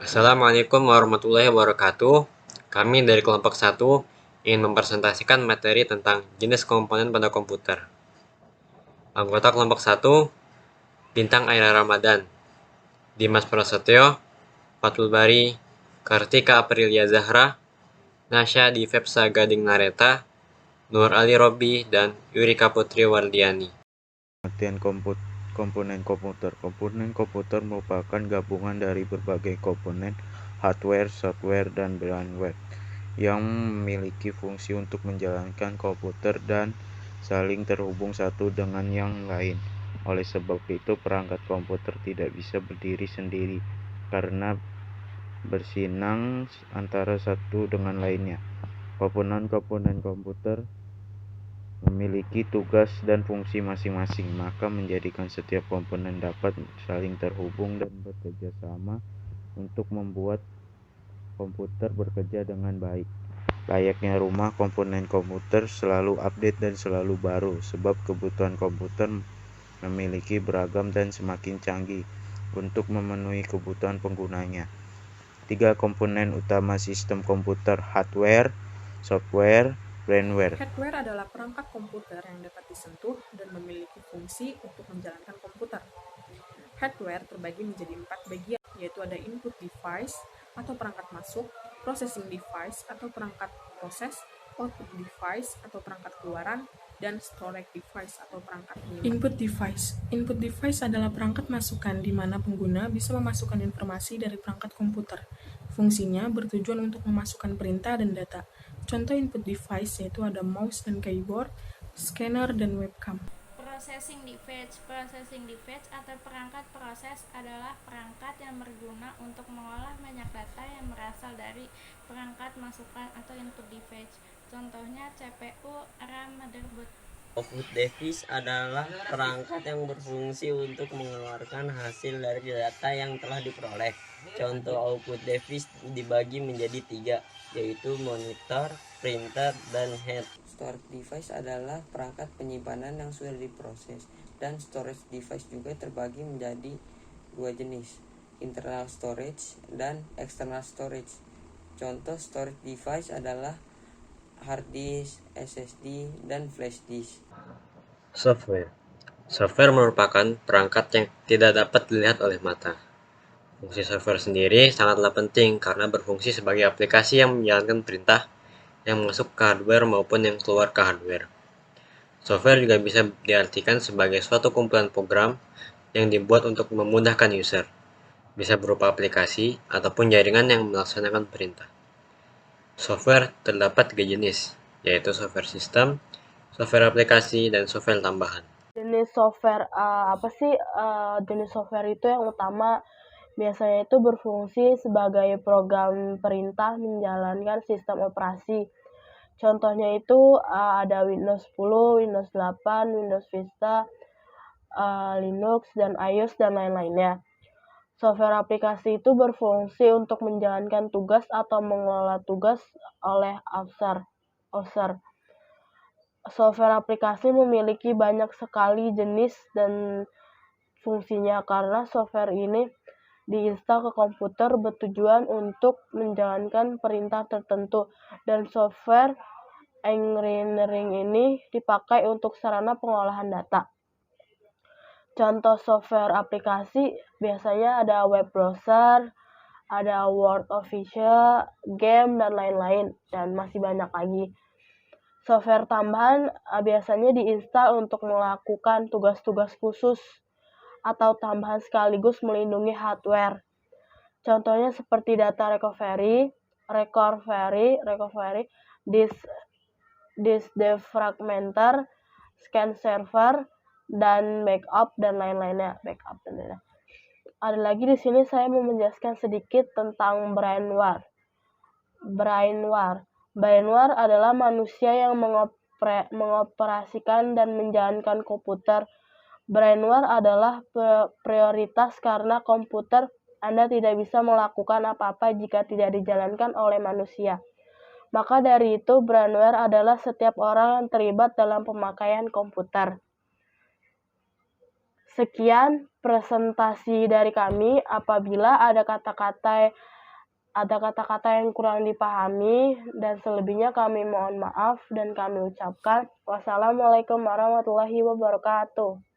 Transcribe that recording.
Assalamualaikum warahmatullahi wabarakatuh. Kami dari kelompok 1 ingin mempresentasikan materi tentang jenis komponen pada komputer. Anggota kelompok 1, Bintang Aira Ramadan, Dimas Prasetyo, Fathul Bari, Kartika Aprilia Zahra, Nasya Divepsa Gading Nareta, Nur Ali Robi, dan Yurika Putri Wardiani. Pengertian komponen komputer. Komponen komputer merupakan gabungan dari berbagai komponen hardware, software, dan firmware yang memiliki fungsi untuk menjalankan komputer dan saling terhubung satu dengan yang lain. Oleh sebab itu, perangkat komputer tidak bisa berdiri sendiri karena bersinang antara satu dengan lainnya. Komponen-komponen komputer memiliki tugas dan fungsi masing-masing, maka menjadikan setiap komponen dapat saling terhubung dan bekerja sama untuk membuat komputer bekerja dengan baik. Layaknya rumah, komponen komputer selalu update dan selalu baru, sebab kebutuhan komputer memiliki beragam dan semakin canggih untuk memenuhi kebutuhan penggunanya. 3 komponen utama sistem komputer: hardware, software, firmware. Hardware adalah perangkat komputer yang dapat disentuh dan memiliki fungsi untuk menjalankan komputer. Hardware terbagi menjadi 4 bagian, yaitu ada input device atau perangkat masuk, processing device atau perangkat proses, output device atau perangkat keluaran, dan storage device atau perangkat penyimpanan. Input device adalah perangkat masukan di mana pengguna bisa memasukkan informasi dari perangkat komputer. Fungsinya bertujuan untuk memasukkan perintah dan data. Contoh input device yaitu ada mouse dan keyboard, scanner, dan webcam. Processing device atau perangkat proses adalah perangkat yang berguna untuk mengolah banyak data yang berasal dari perangkat masukan atau input device. Contohnya CPU, RAM, motherboard. Output device adalah perangkat yang berfungsi untuk mengeluarkan hasil dari data yang telah diperoleh. Contoh output device dibagi menjadi 3, yaitu monitor, printer, dan head. Storage device adalah perangkat penyimpanan yang sudah diproses, dan storage device juga terbagi menjadi 2 jenis, internal storage dan external storage. Contoh storage device adalah hard disk, SSD, dan flash disk. Software. Software merupakan perangkat yang tidak dapat dilihat oleh mata. Fungsi software sendiri sangatlah penting karena berfungsi sebagai aplikasi yang menjalankan perintah yang masuk ke hardware maupun yang keluar ke hardware. Software juga bisa diartikan sebagai suatu kumpulan program yang dibuat untuk memudahkan user, bisa berupa aplikasi ataupun jaringan yang melaksanakan perintah. Software terdapat 3 jenis, yaitu software sistem, software aplikasi, dan software tambahan. Jenis software jenis software itu yang utama biasanya itu berfungsi sebagai program perintah menjalankan sistem operasi. Contohnya itu ada Windows 10, Windows 8, Windows Vista, Linux, dan iOS, dan lain-lainnya. Software aplikasi itu berfungsi untuk menjalankan tugas atau mengelola tugas oleh user. Software aplikasi memiliki banyak sekali jenis dan fungsinya karena software ini diinstal ke komputer bertujuan untuk menjalankan perintah tertentu, dan software engineering ini dipakai untuk sarana pengolahan data. Contoh software aplikasi biasanya ada web browser, ada Word Official, game, dan lain-lain, dan masih banyak lagi. Software tambahan biasanya diinstal untuk melakukan tugas-tugas khusus atau tambahan sekaligus melindungi hardware. Contohnya seperti data recovery, disk defragmenter, scan server, dan backup, dan lain-lainnya. Ada lagi di sini saya mau menjelaskan sedikit tentang brainware. Brainware adalah manusia yang mengoperasikan dan menjalankan komputer. Brainware adalah prioritas karena komputer Anda tidak bisa melakukan apa-apa jika tidak dijalankan oleh manusia. Maka dari itu, brainware adalah setiap orang yang terlibat dalam pemakaian komputer. Sekian presentasi dari kami. Apabila ada kata-kata yang kurang dipahami dan selebihnya kami mohon maaf dan kami ucapkan wassalamualaikum warahmatullahi wabarakatuh.